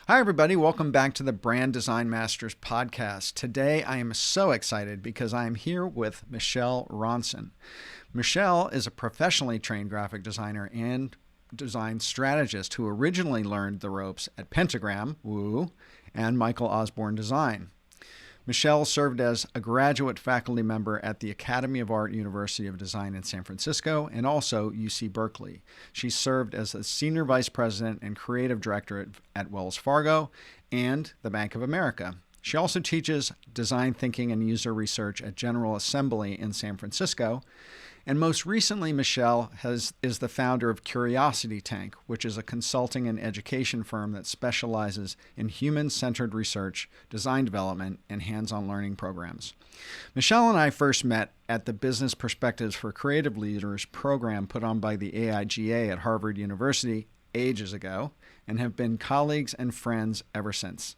Hi, everybody. Welcome back to the Brand Design Masters podcast. Today, I am so excited because I am here with Michele Ronsen. Michele is a professionally trained graphic designer and design strategist who originally learned the ropes at Pentagram, woo, and Michael Osborne Design. Michele served as a graduate faculty member at the Academy of Art University of Design in San Francisco and also UC Berkeley. She served as a senior vice president and creative director at Wells Fargo and the Bank of America. She also teaches design thinking and user research at General Assembly in San Francisco. And most recently, Michele is the founder of Curiosity Tank, which is a consulting and education firm that specializes in human-centered research, design development, and hands-on learning programs. Michele and I first met at the Business Perspectives for Creative Leaders program put on by the AIGA at Harvard University ages ago, and have been colleagues and friends ever since.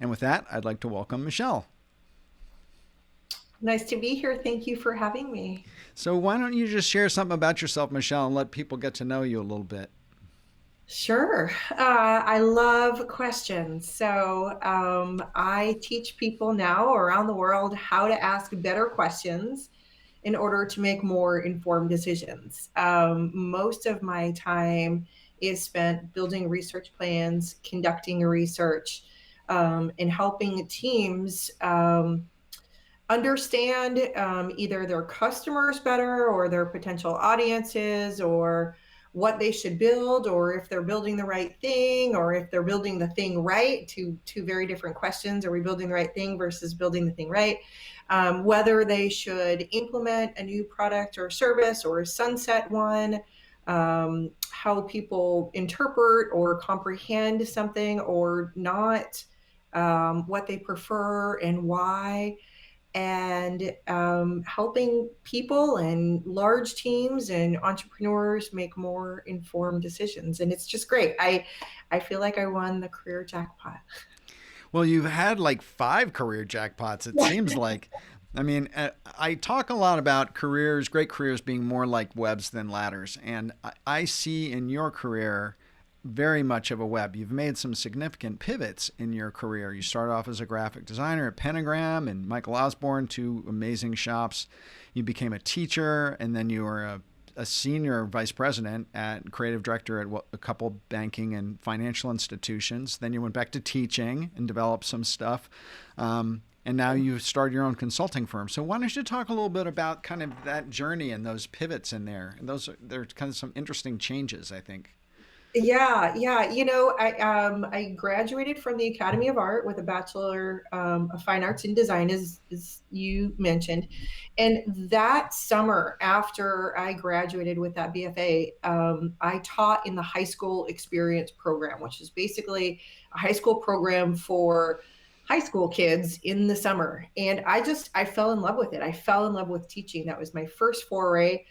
And with that, I'd like to welcome Michele. Nice to be here. Thank you for having me. So why don't you just share something about yourself, Michele, and let people get to know you a little bit? Sure. I love questions. I teach people now around the world how to ask better questions in order to make more informed decisions. Most of my time is spent building research plans, conducting research, and helping teams understand either their customers better or their potential audiences or what they should build, or if they're building the right thing, or if they're building the thing right. Two very different questions. Are we building the right thing versus building the thing right? Whether they should implement a new product or service or sunset one, how people interpret or comprehend something or not, what they prefer and why, and helping people and large teams and entrepreneurs make more informed decisions. And it's just great. I feel like I won the career jackpot. Well, you've had like 5 career jackpots, it seems like. I mean, I talk a lot about careers, great careers being more like webs than ladders. And I see in your career very much of a web. You've made some significant pivots in your career. You started off as a graphic designer at Pentagram and Michael Osborne, 2 amazing shops. You became a teacher, and then you were a senior vice president and creative director at a couple banking and financial institutions. Then you went back to teaching and developed some stuff. And now you've started your own consulting firm. So why don't you talk a little bit about kind of that journey and those pivots in there? And they're kind of some interesting changes, I think. Yeah. I graduated from the Academy of Art with a Bachelor of Fine Arts in Design, as you mentioned. And that summer, after I graduated with that BFA, I taught in the high school experience program, which is basically a high school program for high school kids in the summer. And I fell in love with it. I fell in love with teaching. That was my first foray.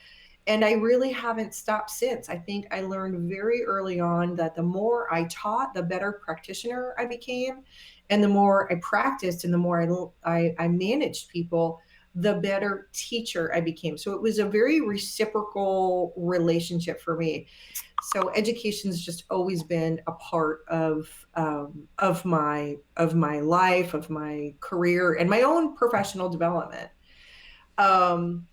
And I really haven't stopped since. I think I learned very early on that the more I taught, the better practitioner I became. And the more I practiced and the more I managed people, the better teacher I became. So it was a very reciprocal relationship for me. So education's just always been a part of my life, of my career, and my own professional development. Um,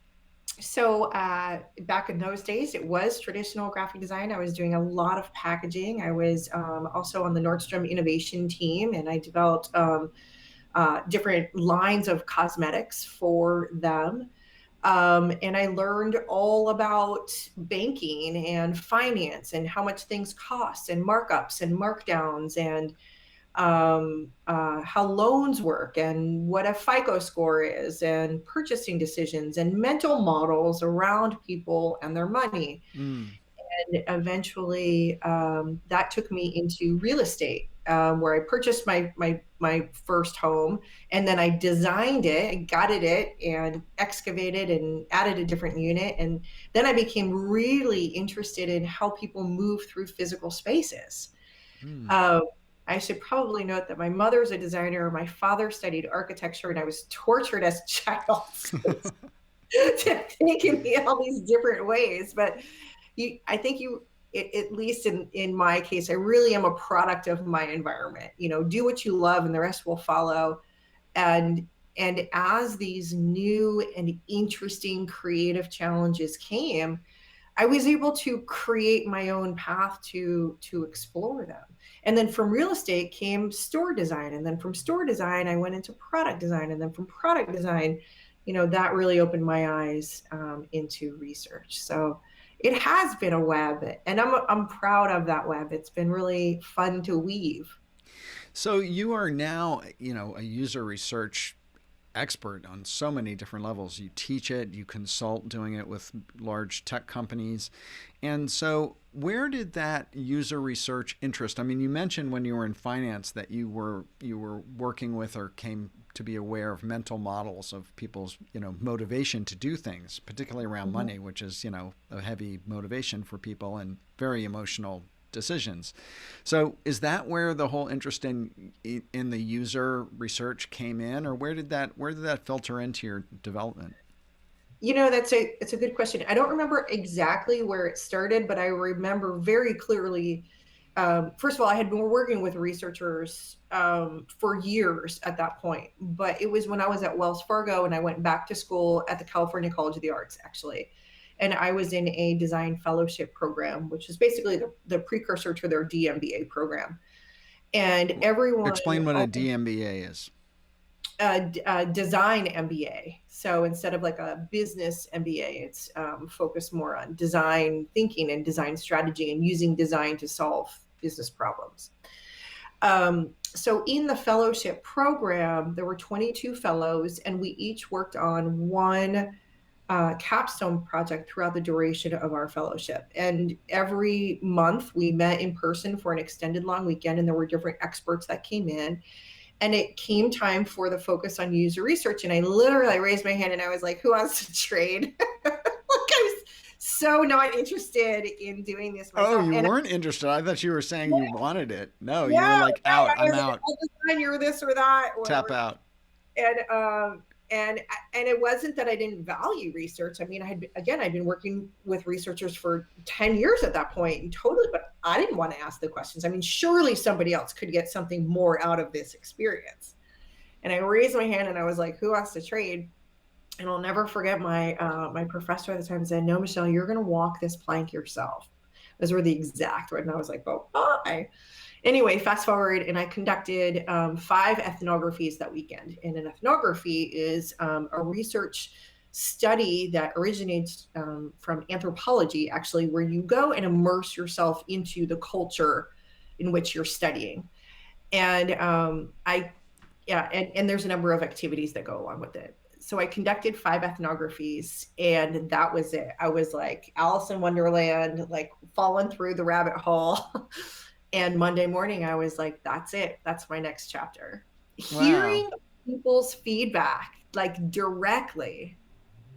Back in those days, it was traditional graphic design. I was doing a lot of packaging. I was also on the Nordstrom innovation team, and I developed different lines of cosmetics for them. And I learned all about banking and finance and how much things cost and markups and markdowns and how loans work and what a FICO score is and purchasing decisions and mental models around people and their money. Mm. And eventually that took me into real estate, where I purchased my first home, and then I designed it and gutted it and excavated and added a different unit. And then I became really interested in how people move through physical spaces. Mm. Uh, I should probably note that my mother's a designer. My father studied architecture, and I was tortured as a child to think in all these different ways. But I think at least in my case, I really am a product of my environment. Do what you love and the rest will follow. And as these new and interesting creative challenges came, I was able to create my own path to explore them. And then from real estate came store design. And then from store design, I went into product design. And then from product design, that really opened my eyes into research. So it has been a web, and I'm proud of that web. It's been really fun to weave. So you are now, a user research expert on so many different levels. You teach it, you consult doing it with large tech companies. And so where did that user research interest? I mean, you mentioned when you were in finance that you were working with or came to be aware of mental models of people's, motivation to do things, particularly around money, which is, a heavy motivation for people and very emotional decisions. So is that where the whole interest in the user research came in, or where did that filter into your development? It's a good question. I don't remember exactly where it started, but I remember very clearly. First of all, I had been working with researchers for years at that point, but it was when I was at Wells Fargo and I went back to school at the California College of the Arts, actually. And I was in a design fellowship program, which is basically the precursor to their DMBA program. And everyone, Explain what a DMBA is. Design MBA. So instead of like a business MBA, it's focused more on design thinking and design strategy and using design to solve business problems. So in the fellowship program, there were 22 fellows, and we each worked on one capstone project throughout the duration of our fellowship. And every month we met in person for an extended long weekend, and there were different experts that came in. And it came time for the focus on user research. And I literally raised my hand and I was like, who wants to trade? Like, I was so not interested in doing this myself. Oh, you and weren't interested. I thought you were saying you wanted it. No, you were yeah, like, no, out. I I'm was like, out. I'll design you this or that, or Tap whatever. out. And and it wasn't that I didn't value research. I mean, I'd been working with researchers for 10 years at that point, and totally, but I didn't want to ask the questions. I mean, surely somebody else could get something more out of this experience. And I raised my hand and I was like, who wants to trade? And I'll never forget my professor at the time said, no, Michelle, you're going to walk this plank yourself. Those were the exact words. And I was like, oh, bye. Anyway, fast forward, and I conducted 5 ethnographies that weekend. And an ethnography is a research study that originates from anthropology, actually, where you go and immerse yourself into the culture in which you're studying. And and there's a number of activities that go along with it. So I conducted 5 ethnographies, and that was it. I was like Alice in Wonderland, like falling through the rabbit hole. And Monday morning, I was like, that's it. That's my next chapter. Wow. Hearing people's feedback, like directly,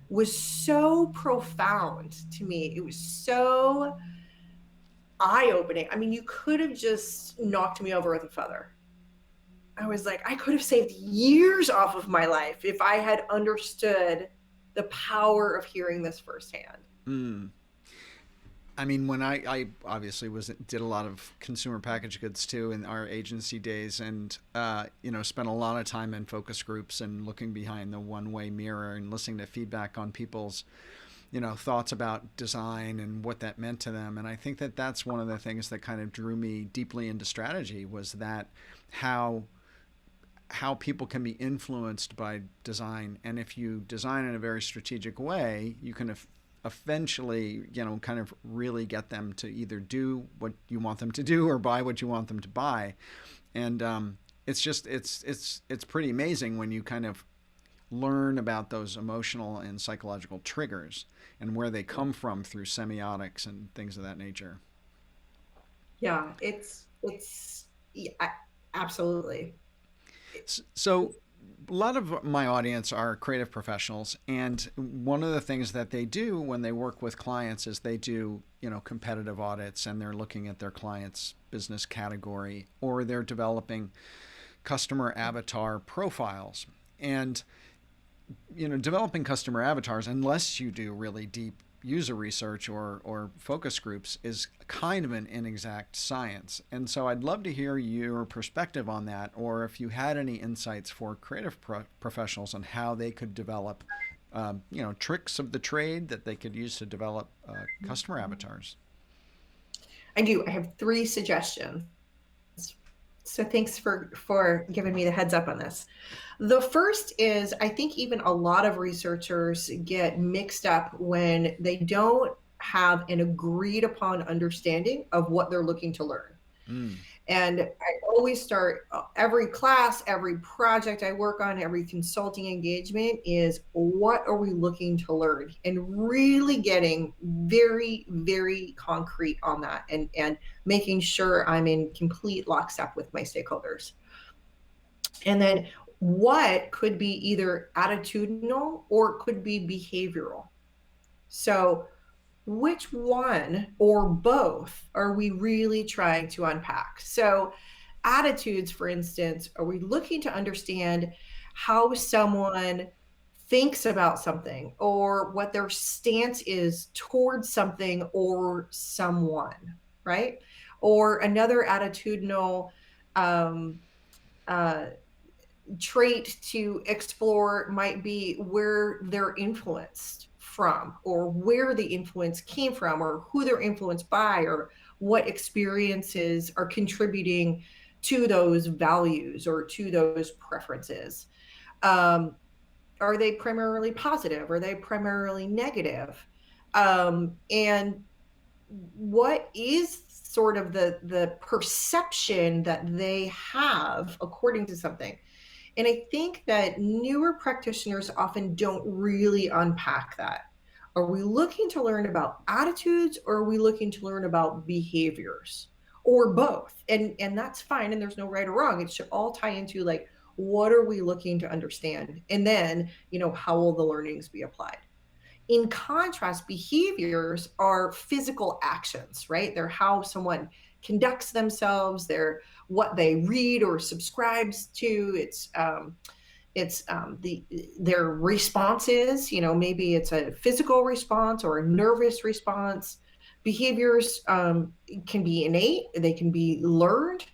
was so profound to me. It was so eye-opening. I mean, you could have just knocked me over with a feather. I was like, I could have saved years off of my life if I had understood the power of hearing this firsthand. Mm. I mean, when I obviously did a lot of consumer packaged goods too in our agency days, and spent a lot of time in focus groups and looking behind the one-way mirror and listening to feedback on people's thoughts about design and what that meant to them. And I think that that's one of the things that kind of drew me deeply into strategy, was that how people can be influenced by design. And if you design in a very strategic way, you can eventually, kind of really get them to either do what you want them to do or buy what you want them to buy. And it's pretty amazing when you kind of learn about those emotional and psychological triggers and where they come from through semiotics and things of that nature. Yeah, absolutely. So a lot of my audience are creative professionals, and one of the things that they do when they work with clients is they do, competitive audits, and they're looking at their client's business category, or they're developing customer avatar profiles. And developing customer avatars, unless you do really deep user research or focus groups is kind of an inexact science. And so I'd love to hear your perspective on that, or if you had any insights for creative professionals on how they could develop, tricks of the trade that they could use to develop customer avatars. I do. I have three suggestions. So thanks for giving me the heads up on this. The first is, I think even a lot of researchers get mixed up when they don't have an agreed upon understanding of what they're looking to learn. Mm. And I always start every class, every project I work on, every consulting engagement is, what are we looking to learn? And really getting very, very concrete on that, and making sure I'm in complete lockstep with my stakeholders. And then what could be either attitudinal or could be behavioral. So which one or both are we really trying to unpack? So attitudes, for instance, are we looking to understand how someone thinks about something, or what their stance is towards something or someone, right? Or another attitudinal uh, trait to explore might be where they're influenced from, or where the influence came from, or who they're influenced by, or what experiences are contributing to those values or to those preferences. Are they primarily positive? Are they primarily negative? And what is sort of the perception that they have according to something? And I think that newer practitioners often don't really unpack that. Are we looking to learn about attitudes, or are we looking to learn about behaviors, or both? And that's fine. And there's no right or wrong. It should all tie into, like, what are we looking to understand? And then, how will the learnings be applied? In contrast, behaviors are physical actions, right? They're how someone conducts themselves. They're what they read or subscribes to. It's their responses. Maybe it's a physical response or a nervous response. Behaviors can be innate. They can be learned.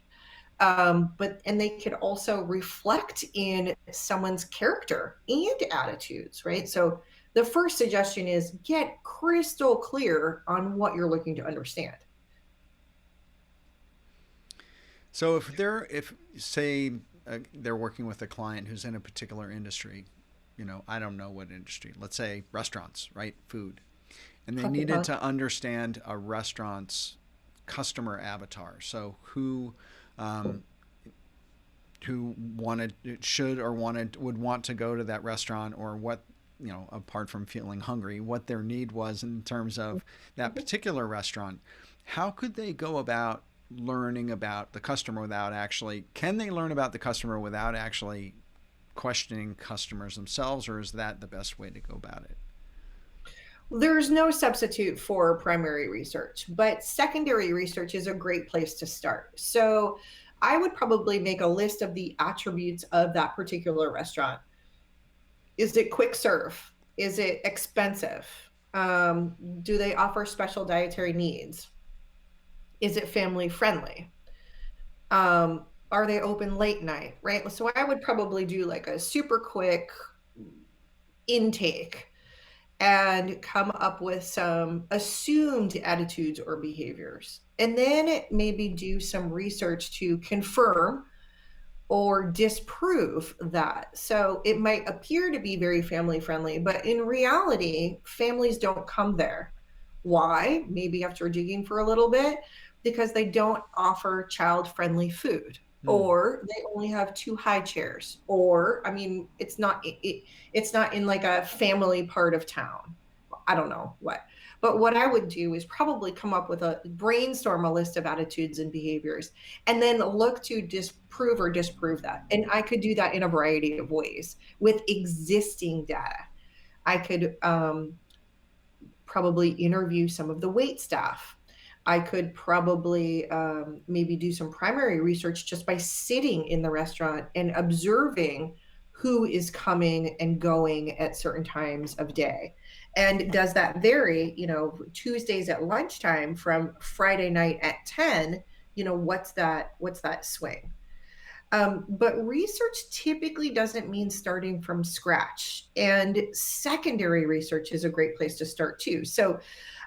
And they could also reflect in someone's character and attitudes, right? So the first suggestion is, get crystal clear on what you're looking to understand. So if say they're working with a client who's in a particular industry, I don't know what industry, let's say restaurants, right? Food. And they needed to understand a restaurant's customer avatar. So who would want to go to that restaurant, or what, apart from feeling hungry, what their need was in terms of that particular restaurant. How could they go about learning about the customer can they learn about the customer without actually questioning customers themselves, or is that the best way to go about it? There's no substitute for primary research, but secondary research is a great place to start. So I would probably make a list of the attributes of that particular restaurant. Is it quick serve? Is it expensive? Do they offer special dietary needs? Is it family friendly? Are they open late night, right? So I would probably do like a super quick intake and come up with some assumed attitudes or behaviors. And then maybe do some research to confirm or disprove that. So it might appear to be very family friendly, but in reality, families don't come there. Why? Maybe after digging for a little bit, because they don't offer child-friendly food, or they only have 2 high chairs, or it's not in like a family part of town. I don't know what. But what I would do is probably come up with brainstorm a list of attitudes and behaviors, and then look to disprove or disprove that. And I could do that in a variety of ways with existing data. I could probably interview some of the wait staff. I could probably maybe do some primary research just by sitting in the restaurant and observing who is coming and going at certain times of day. And does that vary, Tuesdays at lunchtime from Friday night at 10? What's that swing? But research typically doesn't mean starting from scratch. And secondary research is a great place to start too. So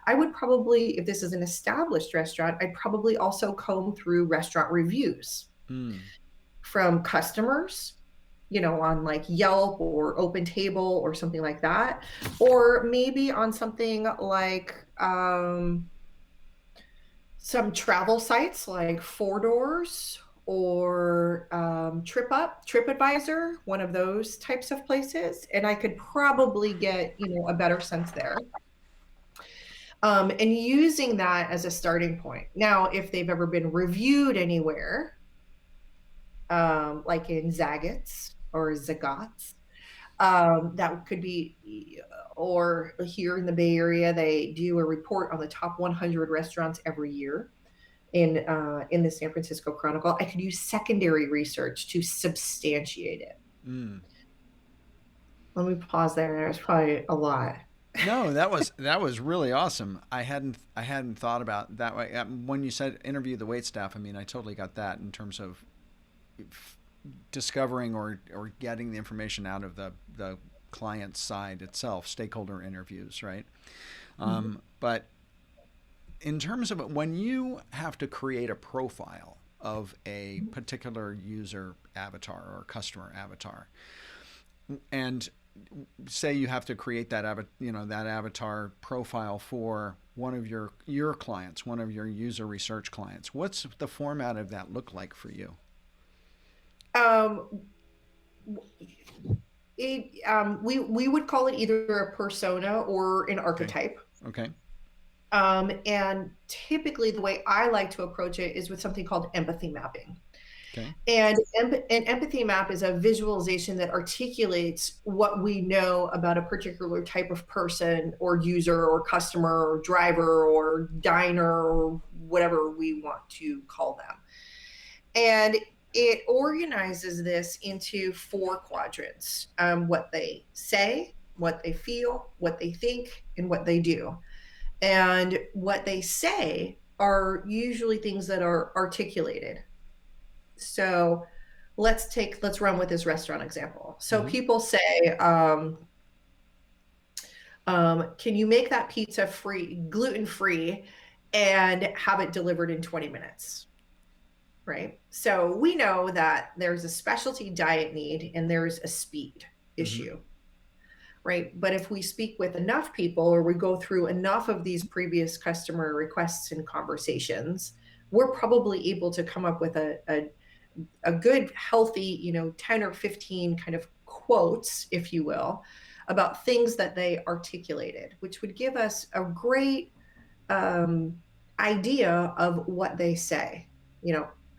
I would probably, if this is an established restaurant, I'd probably also comb through restaurant reviews from customers, on like Yelp or Open Table or something like that. Or maybe on something like some travel sites like Four Doors or TripAdvisor, one of those types of places. And I could probably get, a better sense there. And using that as a starting point. Now, if they've ever been reviewed anywhere, like in Zagat's or Zagat's, that could be, or here in the Bay Area, they do a report on the top 100 restaurants every year in the San Francisco Chronicle. I could use secondary research to substantiate it. Let me pause there. There's probably a lot. No, that was really awesome. I hadn't thought about that way. When you said interview the wait staff, I mean, I totally got that in terms of discovering or getting the information out of the client side itself, stakeholder interviews, right? But in terms of when you have to create a profile of a particular user avatar or customer avatar, and say you have to create that that avatar profile for one of your clients, one of your user research clients, what's the format of that look like for you? We would call it either a persona or an archetype. Okay. And typically the way I like to approach it is with something called empathy mapping. Okay. And an empathy map is a visualization that articulates what we know about a particular type of person or user or customer or driver or diner or whatever we want to call them. And it organizes this into 4 quadrants: what they say, what they feel, what they think, and what they do. And what they say are usually things that are articulated. So let's run with this restaurant example. So people say, can you make that pizza gluten-free and have it delivered in 20 minutes? Right. So we know that there's a specialty diet need and there's a speed issue. Right. But if we speak with enough people or we go through enough of these previous customer requests and conversations, we're probably able to come up with a good, healthy, 10 or 15 kind of quotes, if you will, about things that they articulated, which would give us a great idea of what they say.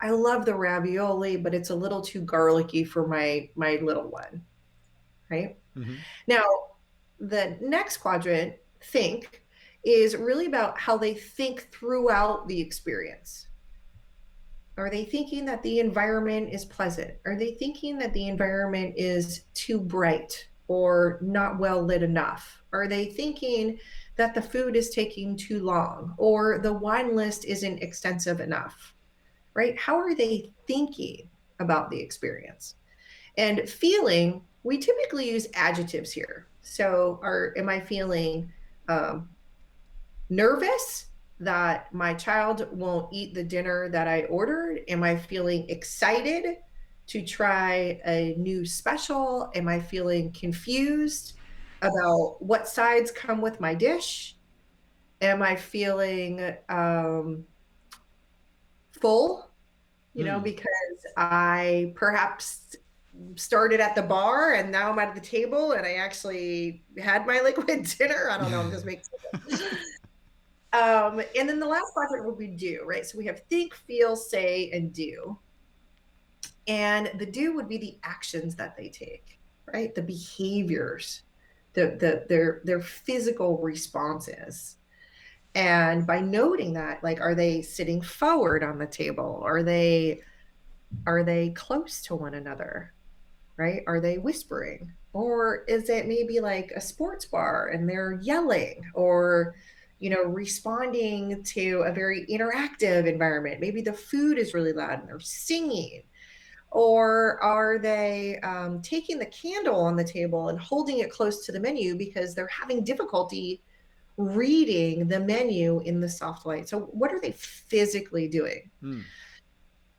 I love the ravioli, but it's a little too garlicky for my little one. Right. Now, the next quadrant, think, is really about how they think throughout the experience. Are they thinking that the environment is pleasant? Are they thinking that the environment is too bright or not well lit enough? Are they thinking that the food is taking too long or the wine list isn't extensive enough? Right? How are they thinking about the experience? And feeling, we typically use adjectives here. So am I feeling nervous that my child won't eat the dinner that I ordered? Am I feeling excited to try a new special? Am I feeling confused about what sides come with my dish? Am I feeling full, because I perhaps started at the bar and now I'm at the table and I actually had my liquid dinner? I don't know, I'm just making sense. And then the last quadrant would be do, right? So we have think, feel, say, and do. And the do would be the actions that they take, right? The behaviors, their physical responses. And by noting that, like, are they sitting forward on the table? Are they close to one another, right? Are they whispering? Or is it maybe like a sports bar and they're yelling or, responding to a very interactive environment? Maybe the food is really loud and they're singing. Or are they taking the candle on the table and holding it close to the menu because they're having difficulty reading the menu in the soft light? So what are they physically doing? Hmm.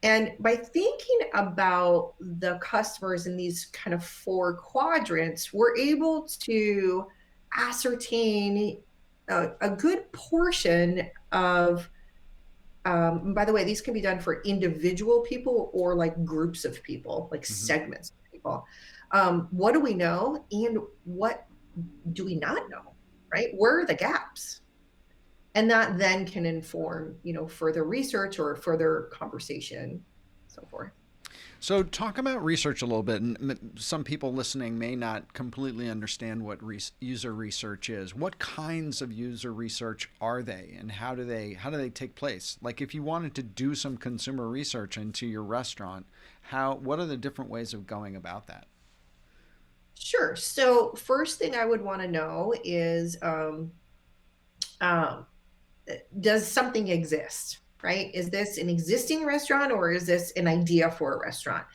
And by thinking about the customers in these kind of four quadrants, we're able to ascertain a good portion of, by the way, these can be done for individual people or like groups of people, like Mm-hmm. segments of people. What do we know and what do we not know, right? Where are the gaps? And that then can inform, further research or further conversation, so forth. So, talk about research a little bit. And some people listening may not completely understand what user research is. What kinds of user research are they, and how do they take place? Like, if you wanted to do some consumer research into your restaurant, what are the different ways of going about that? Sure. So first thing I would want to know is, um, does something exist, right? Is this an existing restaurant or is this an idea for a restaurant?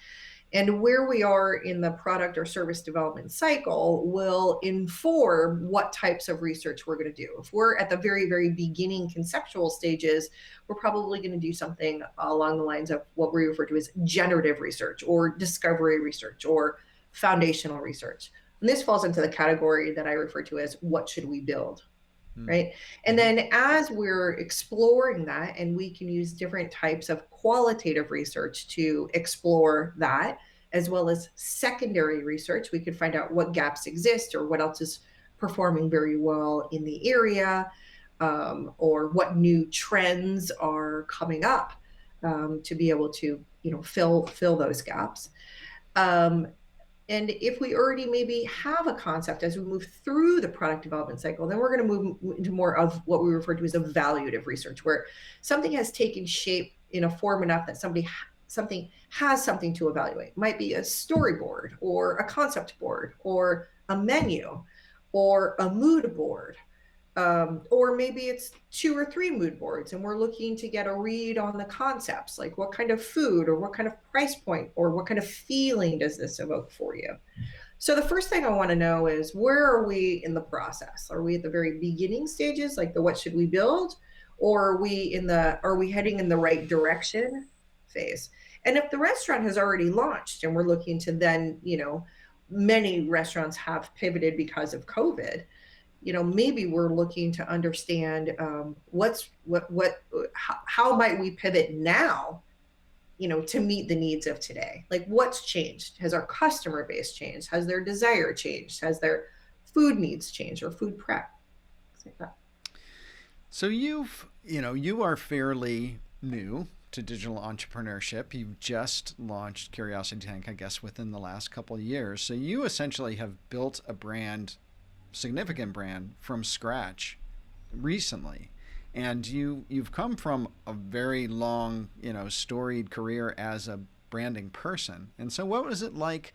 And where we are in the product or service development cycle will inform what types of research we're going to do. If we're at the very, very beginning conceptual stages, we're probably going to do something along the lines of what we refer to as generative research or discovery research or foundational research. And this falls into the category that I refer to as what should we build, right? And Mm-hmm. then as we're exploring that, and we can use different types of qualitative research to explore that, as well as secondary research, we could find out what gaps exist or what else is performing very well in the area, or what new trends are coming up, to be able to, fill those gaps. Um, and if we already maybe have a concept as we move through the product development cycle, then we're going to move into more of what we refer to as evaluative research, where something has taken shape in a form enough that something has something to evaluate. It might be a storyboard or a concept board or a menu or a mood board, or maybe it's 2 or 3 mood boards and we're looking to get a read on the concepts, like what kind of food or what kind of price point or what kind of feeling does this evoke for you. So the first thing I want to know is, where are we in the process? Are we at the very beginning stages, like the what should we build, or are we heading in the right direction phase? And if the restaurant has already launched and we're looking to then, many restaurants have pivoted because of COVID, maybe we're looking to understand, how might we pivot now, to meet the needs of today? Like, what's changed? Has our customer base changed? Has their desire changed? Has their food needs changed or food prep? Things like that. So you are fairly new to digital entrepreneurship. You've just launched Curiosity Tank, I guess, within the last couple of years. So you essentially have built a brand, significant brand, from scratch recently. And you've come from a very long, storied career as a branding person. And so what was it like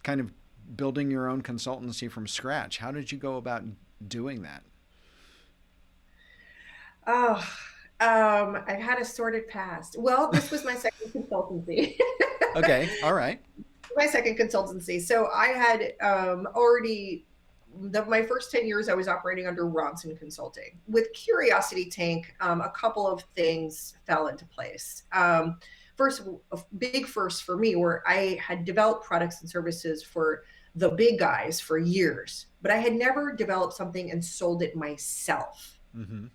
kind of building your own consultancy from scratch? How did you go about doing that? Oh, I've had a sordid past. Well, this was my second consultancy. Okay, all right. My second consultancy. So I had, already my first 10 years I was operating under Ronsen Consulting. With Curiosity Tank, a couple of things fell into place. First, a big first for me, where I had developed products and services for the big guys for years, but I had never developed something and sold it myself. Mm-hmm.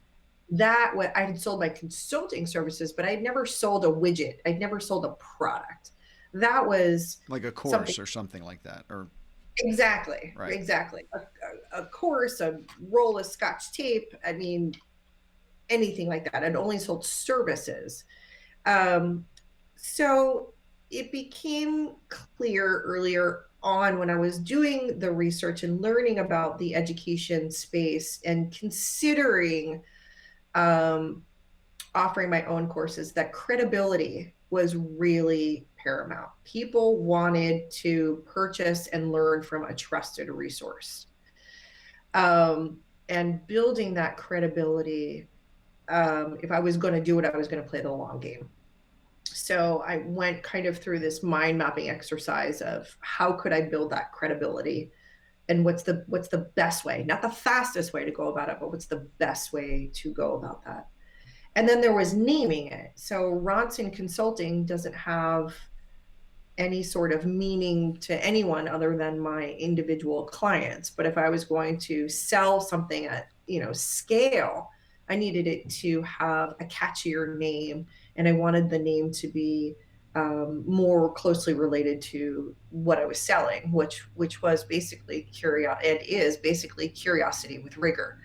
That what I had sold my consulting services, but I'd never sold a widget. I'd never sold a product. That was Like a something. course or something like that, or Exactly, right. exactly. A course, a roll of scotch tape. I mean, anything like that. I'd only sold services. Um, so it became clear earlier on, when I was doing the research and learning about the education space and considering, um, offering my own courses, that credibility was really paramount. People wanted to purchase and learn from a trusted resource. And building that credibility, if I was going to do it, I was going to play the long game. So I went kind of through this mind mapping exercise of how could I build that credibility, and what's the best way, not the fastest way to go about it, but what's the best way to go about that. And then there was naming it. So Ronsen Consulting doesn't have any sort of meaning to anyone other than my individual clients. But if I was going to sell something at, scale, I needed it to have a catchier name, and I wanted the name to be more closely related to what I was selling, which was basically it is basically curiosity with rigor.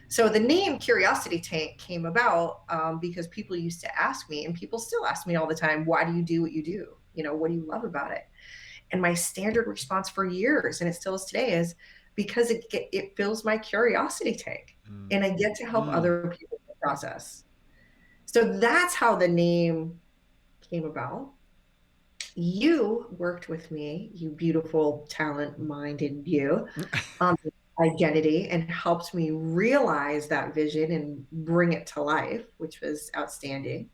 So the name Curiosity Tank came about because people used to ask me, and people still ask me all the time, why do you do what you do? What do you love about it? And my standard response for years, and it still is today, is because it fills my curiosity tank, and I get to help other people in the process. So that's how the name came about. You worked with me, you beautiful talent-minded you, on identity, and helped me realize that vision and bring it to life, which was outstanding.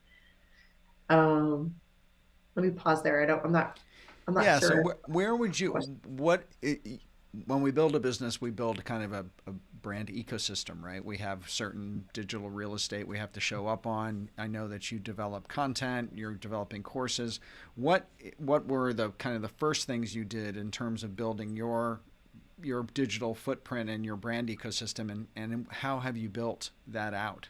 Let me pause there. I'm not Yeah. So sure. where would you, when we build a business, we build kind of a brand ecosystem, right? We have certain digital real estate we have to show up on. I know that you develop content, you're developing courses. What were the kind of the first things you did in terms of building your digital footprint and your brand ecosystem, and how have you built that out?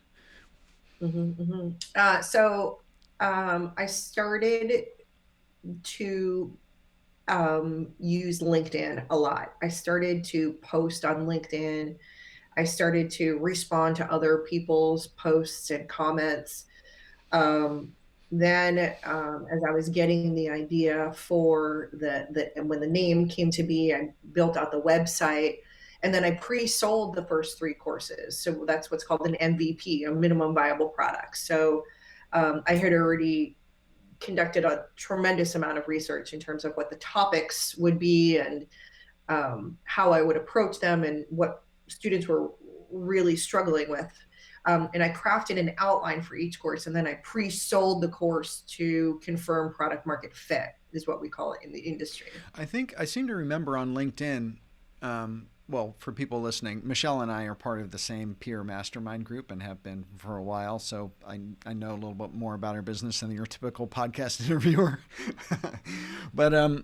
So I started to use LinkedIn a lot. I started to post on LinkedIn. I started to respond to other people's posts and comments. Then, as I was getting the idea for and when the name came to be, I built out the website, and then I pre-sold the first 3 courses. So that's what's called an MVP, a minimum viable product. So I had already conducted a tremendous amount of research in terms of what the topics would be, and how I would approach them, and what students were really struggling with. And I crafted an outline for each course, and then I pre-sold the course to confirm product market fit, is what we call it in the industry. I think I seem to remember on LinkedIn. Well, for people listening, Michelle and I are part of the same peer mastermind group and have been for a while. So I know a little bit more about our business than your typical podcast interviewer. But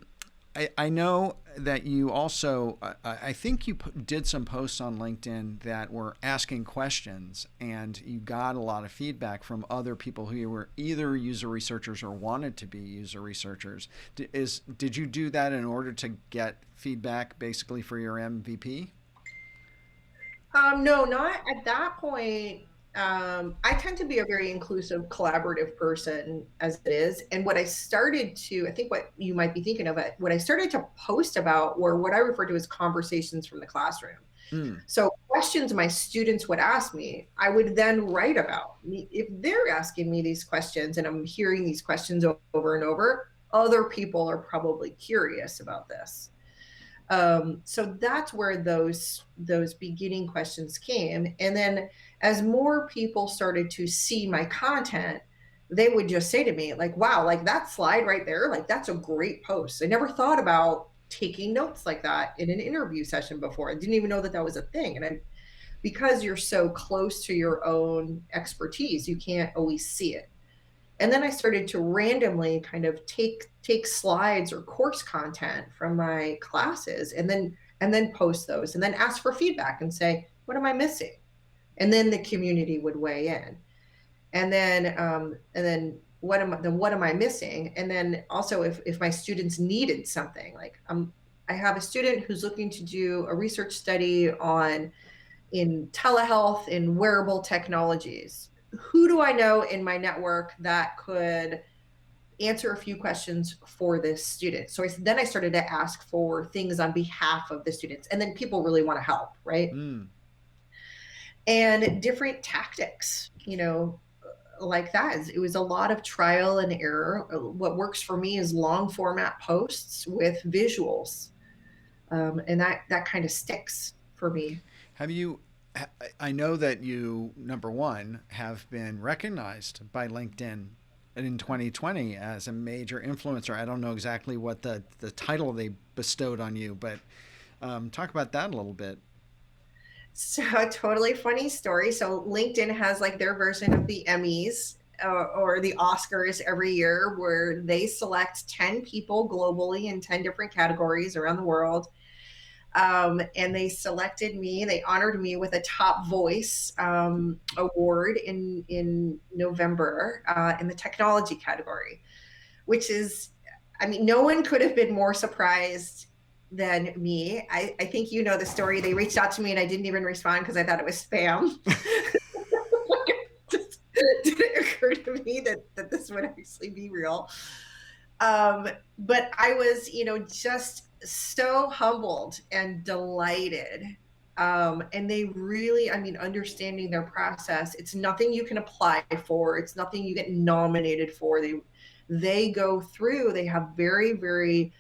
I know that you also, I think you did some posts on LinkedIn that were asking questions, and you got a lot of feedback from other people who were either user researchers or wanted to be user researchers. Did you do that in order to get feedback basically for your MVP? No, not at that point. I tend to be a very inclusive, collaborative person as it is. And what I started to, I think what you might be thinking of, what I started to post about were what I refer to as conversations from the classroom. Mm. So questions my students would ask me, I would then write about. If they're asking me these questions and I'm hearing these questions over and over, other people are probably curious about this. So that's where those beginning questions came. And then as more people started to see my content, they would just say to me, like, wow, like that slide right there, like that's a great post. I never thought about taking notes like that in an interview session before. I didn't even know that that was a thing. And because you're so close to your own expertise, you can't always see it. And then I started to randomly kind of take slides or course content from my classes, and then post those, and then ask for feedback and say, what am I missing? And then the community would weigh in. And then what am I missing? And then also if my students needed something, like I have a student who's looking to do a research study in telehealth, in wearable technologies. Who do I know in my network that could answer a few questions for this student? So then I started to ask for things on behalf of the students, and then people really want to help, right? Mm. And different tactics, like that. It was a lot of trial and error. What works for me is long format posts with visuals, and that kind of sticks for me. Have you? I know that you, number one, have been recognized by LinkedIn in 2020 as a major influencer. I don't know exactly what the title they bestowed on you, but talk about that a little bit. So a totally funny story. So LinkedIn has like their version of the Emmys or the Oscars every year, where they select 10 people globally in 10 different categories around the world. And they selected me. They honored me with a top voice award in November in the technology category, which is, I mean, no one could have been more surprised than me. I think you know the story. They reached out to me and I didn't even respond because I thought it was spam. Just didn't occur to me that this would actually be real. But I was, just so humbled and delighted. And they really, I mean, understanding their process, it's nothing you can apply for. It's nothing you get nominated for. They go through, they have very, very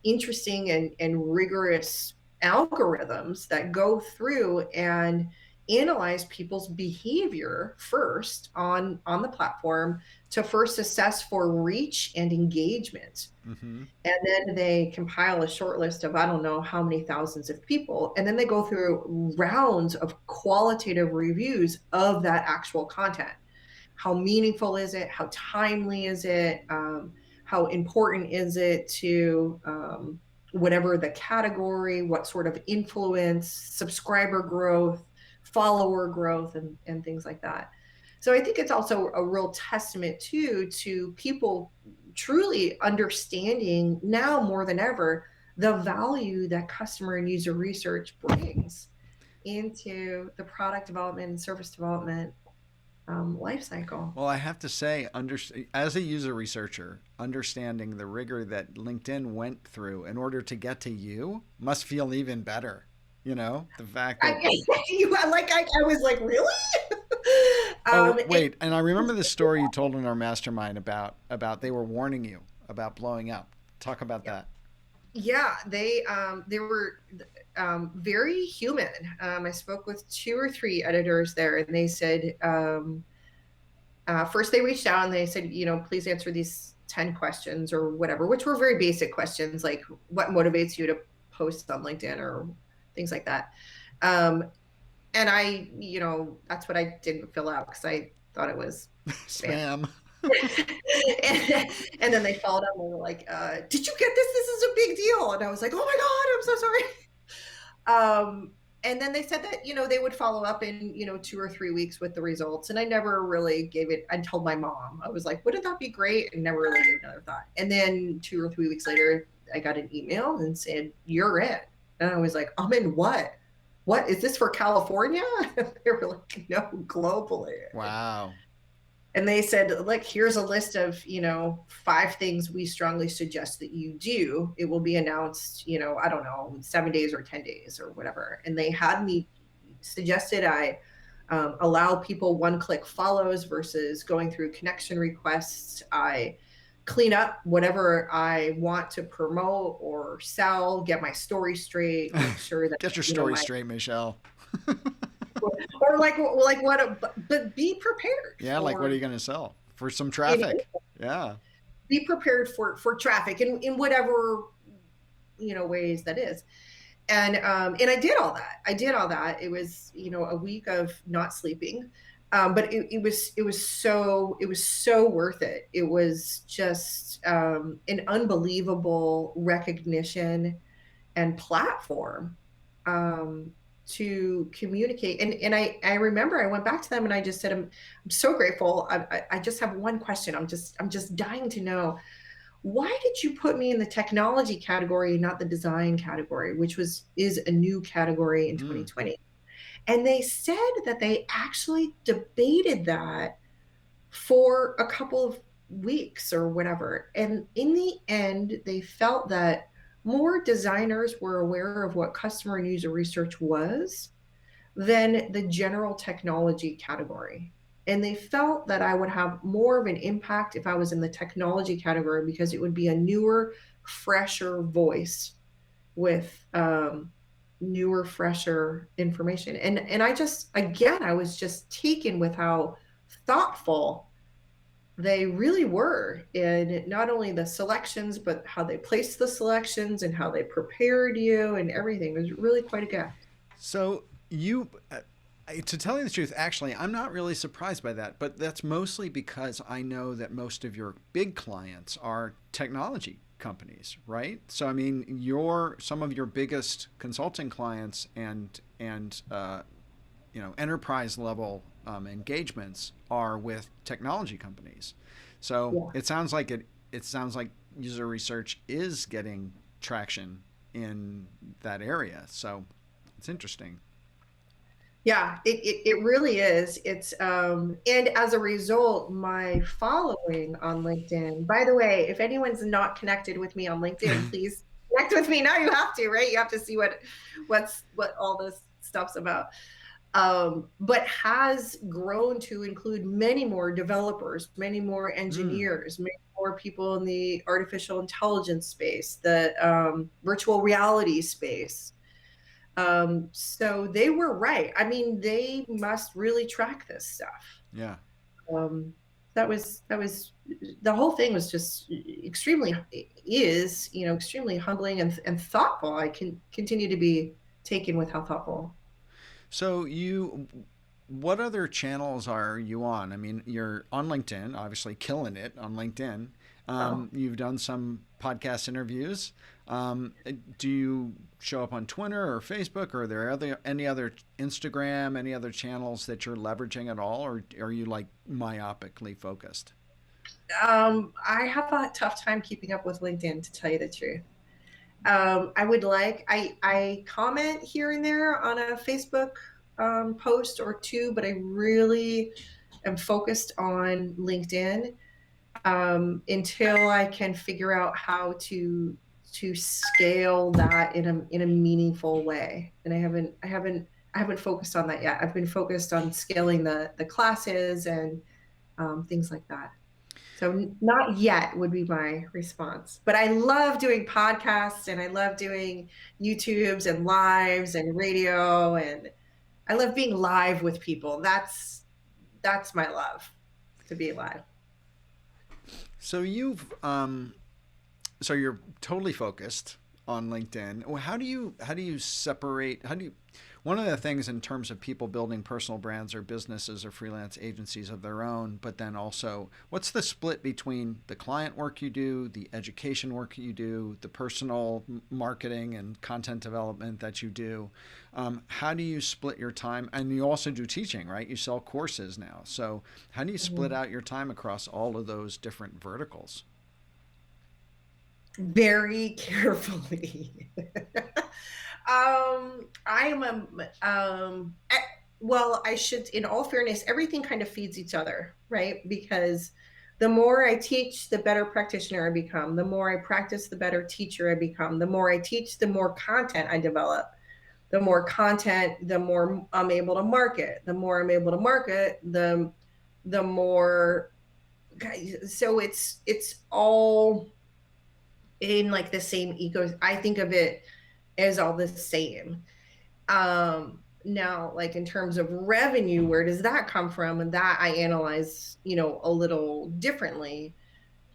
interesting and rigorous algorithms that go through and analyze people's behavior first on the platform to first assess for reach and engagement. Mm-hmm. And then they compile a short list of I don't know how many thousands of people. And then they go through rounds of qualitative reviews of that actual content. How meaningful is it? How timely is it? How important is it to whatever the category, what sort of influence, subscriber growth, follower growth, and things like that. So I think it's also a real testament too to people truly understanding now more than ever the value that customer and user research brings into the product development and service development life cycle. Well, I have to say, as a user researcher, understanding the rigor that LinkedIn went through in order to get to you must feel even better. You know, the fact that. I was like, really? Oh, wait, and I remember the story you told in our mastermind about they were warning you about blowing up. Talk about that. Yeah, they were very human. I spoke with two or three editors there, and they said first they reached out and they said, please answer these 10 questions or whatever, which were very basic questions like what motivates you to post on LinkedIn or things like that. And I, that's what I didn't fill out because I thought it was spam. Spam. and then they followed up and they were like, did you get this? This is a big deal. And I was like, oh my God, I'm so sorry. And then they said that, they would follow up in, 2 or 3 weeks with the results. And I never really gave it, I told my mom, I was like, wouldn't that be great? And never really gave another thought. And then 2 or 3 weeks later, I got an email and said, you're in. And I was like, I'm in what? What is this for California? They were like, no, globally. Wow. And they said, look, here's a list of, 5 things we strongly suggest that you do. It will be announced, I don't know, 7 days or 10 days or whatever. And they had me suggested I allow people one-click follows versus going through connection requests. I clean up whatever I want to promote or sell, get my story straight, make sure that get your story straight, Michelle. or like what, but be prepared. Yeah, like what are you going to sell for some traffic? Yeah, be prepared for traffic in whatever ways that is. And I did all that. It was a week of not sleeping. But it was so worth it. It was just an unbelievable recognition and platform to communicate. And I remember I went back to them and I just said, I'm so grateful. I just have one question. I'm just dying to know, why did you put me in the technology category, not the design category, which is a new category in 2020? And they said that they actually debated that for a couple of weeks or whatever. And in the end, they felt that more designers were aware of what customer and user research was than the general technology category. And they felt that I would have more of an impact if I was in the technology category because it would be a newer, fresher voice with newer, fresher information. And I just, again, I was just taken with how thoughtful they really were in not only the selections, but how they placed the selections and how they prepared you and everything. It was really quite a gift. So to tell you the truth, actually, I'm not really surprised by that, but that's mostly because I know that most of your big clients are technology companies, right? So I mean, some of your biggest consulting clients and enterprise level engagements are with technology companies. So Yeah. it sounds like user research is getting traction in that area. So it's interesting. Yeah, it really is. It's and as a result, my following on LinkedIn. By the way, if anyone's not connected with me on LinkedIn, please connect with me. Now you have to, right? You have to see what all this stuff's about. But has grown to include many more developers, many more Mm. engineers, many more people in the artificial intelligence space, the virtual reality space. So they were right. I mean, they must really track this stuff. Yeah. Um, that was the whole thing was just extremely extremely humbling and thoughtful. I can continue to be taken with how thoughtful. So what other channels are you on? I mean, you're on LinkedIn, obviously killing it on LinkedIn. Oh. You've done some podcast interviews. Um, do you show up on Twitter or Facebook, or are there any other Instagram, any other channels that you're leveraging at all, or are you like myopically focused? I have a tough time keeping up with LinkedIn, to tell you the truth. I comment here and there on a Facebook post or two, but I really am focused on LinkedIn until I can figure out how to scale that in a meaningful way. And I haven't focused on that yet. I've been focused on scaling the classes and things like that. So not yet would be my response. But I love doing podcasts and I love doing YouTubes and lives and radio and I love being live with people. That's my love, to be live. So so you're totally focused on LinkedIn. Well, how do you separate? How do you one of the things in terms of people building personal brands or businesses or freelance agencies of their own, but then also what's the split between the client work you do, the education work you do, the personal marketing and content development that you do? How do you split your time? And you also do teaching, right? You sell courses now. So how do you split Mhm. out your time across all of those different verticals? Very carefully. I am well, I should, in all fairness, everything kind of feeds each other, right? Because the more I teach, the better practitioner I become. The more I practice, the better teacher I become. The more I teach, the more content I develop. The more content, the more I'm able to market. The more I'm able to market, the more. So it's all in like the same eco. I think of it as all the same. Now, like in terms of revenue, where does that come from? And that I analyze, a little differently.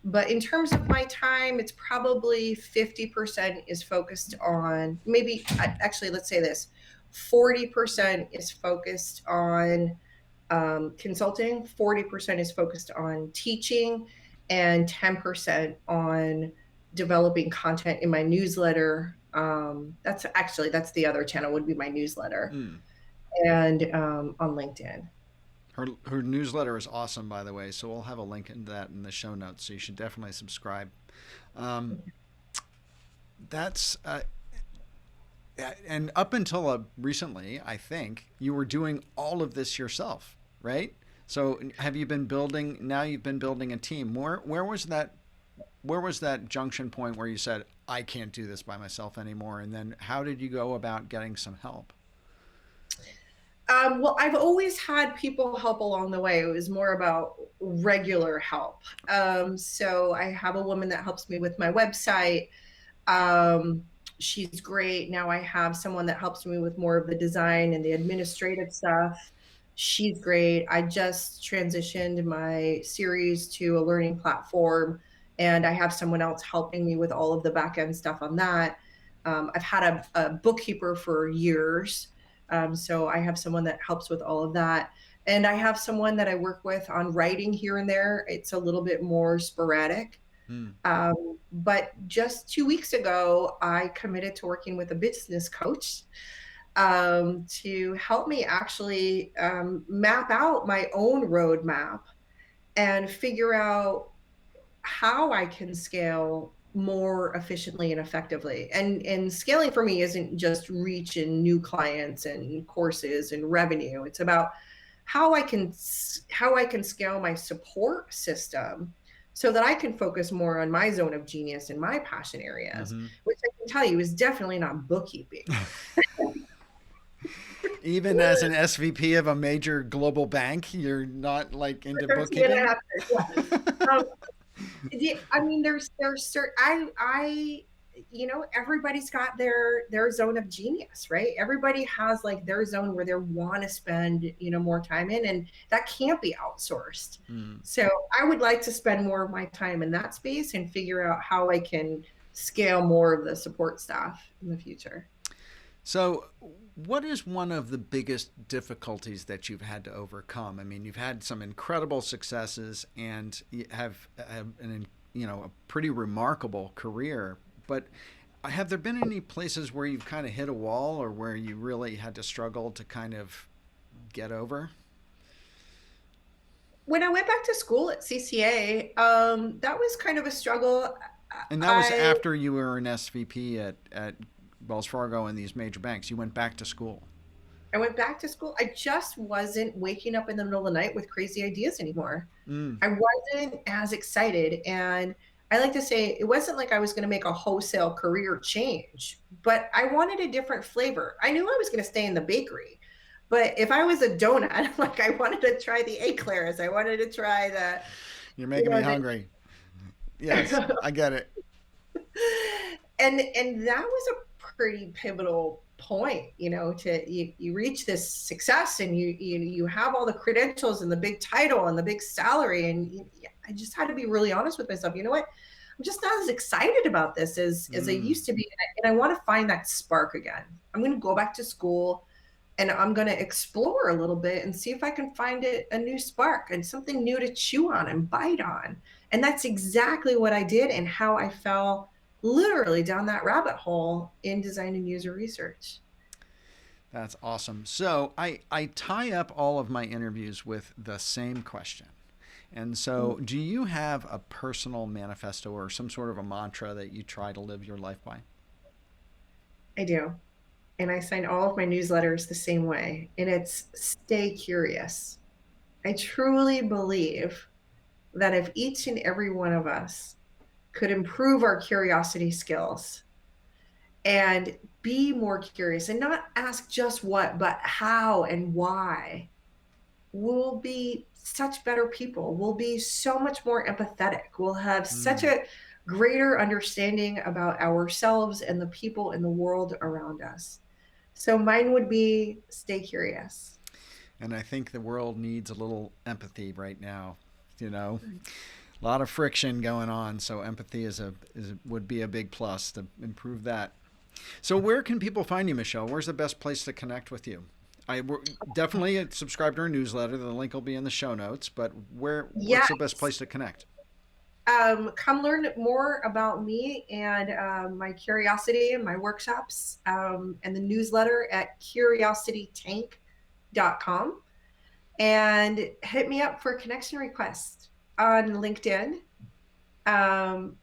But in terms of my time, it's probably 50% is focused on maybe actually, let's say this 40% is focused on consulting, 40% is focused on teaching, and 10% on developing content in my newsletter. That's the other channel would be my newsletter Mm. and on LinkedIn. Her newsletter is awesome, by the way. So we'll have a link in that in the show notes. So you should definitely subscribe. Um, that's and up until recently, I think you were doing all of this yourself, right? So have you been building? Now you've been building a team. Where was that? Where was that junction point where you said I can't do this by myself anymore? And then how did you go about getting some help? Well, I've always had people help along the way. It was more about regular help. So I have a woman that helps me with my website. Um, she's great. Now I have someone that helps me with more of the design and the administrative stuff. She's great. I just transitioned my series to a learning platform, and I have someone else helping me with all of the back end stuff on that. I've had a bookkeeper for years. So I have someone that helps with all of that. And I have someone that I work with on writing here and there. It's a little bit more sporadic. Hmm. But just 2 weeks ago, I committed to working with a business coach to help me actually map out my own roadmap and figure out how I can scale more efficiently and effectively. And scaling for me isn't just reach and new clients and courses and revenue. It's about how I can scale my support system so that I can focus more on my zone of genius and my passion areas, Mm-hmm. which I can tell you is definitely not bookkeeping. Even as an SVP of a major global bank, you're not like into 13 and a bookkeeping? half years, yeah. I mean, there's certain, everybody's got their zone of genius, right? Everybody has like their zone where they want to spend, more time in, and that can't be outsourced. Mm. So I would like to spend more of my time in that space and figure out how I can scale more of the support staff in the future. So, what is one of the biggest difficulties that you've had to overcome? I mean, you've had some incredible successes and you have a pretty remarkable career. But have there been any places where you've kind of hit a wall or where you really had to struggle to kind of get over? When I went back to school at CCA, that was kind of a struggle. And that was I after you were an SVP at Wells Fargo and these major banks. You went back to school. I went back to school. I just wasn't waking up in the middle of the night with crazy ideas anymore. Mm. I wasn't as excited. And I like to say it wasn't like I was going to make a wholesale career change, but I wanted a different flavor. I knew I was going to stay in the bakery. But if I was a donut, like I wanted to try the eclairs, I wanted to try You're you making me know, hungry. Yes, I get it. and that was a pretty pivotal point, to you reach this success and you have all the credentials and the big title and the big salary, and I just had to be really honest with myself. You know what, I'm just not as excited about this as I Mm. used to be, and I want to find that spark again. I'm going to go back to school and I'm going to explore a little bit and see if I can find a new spark and something new to chew on and bite on. And that's exactly what I did and how I fell literally down that rabbit hole in design and user research. That's awesome. So I tie up all of my interviews with the same question. And so, do you have a personal manifesto or some sort of a mantra that you try to live your life by? I do. And I sign all of my newsletters the same way. And it's stay curious. I truly believe that if each and every one of us could improve our curiosity skills and be more curious and not ask just what, but how and why, we'll be such better people. We'll be so much more empathetic. We'll have such Mm. a greater understanding about ourselves and the people in the world around us. So mine would be stay curious. And I think the world needs a little empathy right now. You know, a lot of friction going on. So empathy would be a big plus to improve that. So where can people find you, Michelle? Where's the best place to connect with you? Definitely subscribe to our newsletter. The link will be in the show notes. But what's Yes. the best place to connect? Come learn more about me and my curiosity and my workshops and the newsletter at curiositytank.com, and hit me up for a connection request on LinkedIn. Um,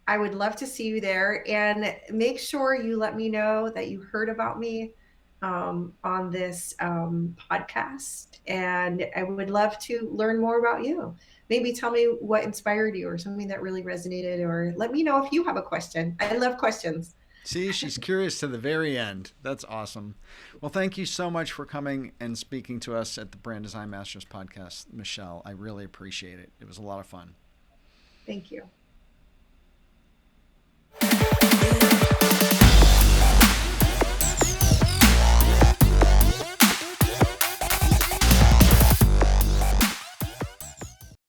I would love to see you there, and make sure you let me know that you heard about me on this podcast. And I would love to learn more about you. Maybe tell me what inspired you or something that really resonated, or let me know if you have a question. I love questions. See, she's curious to the very end. That's awesome. Well, thank you so much for coming and speaking to us at the Brand Design Masters podcast, Michele. I really appreciate it. It was a lot of fun. Thank you.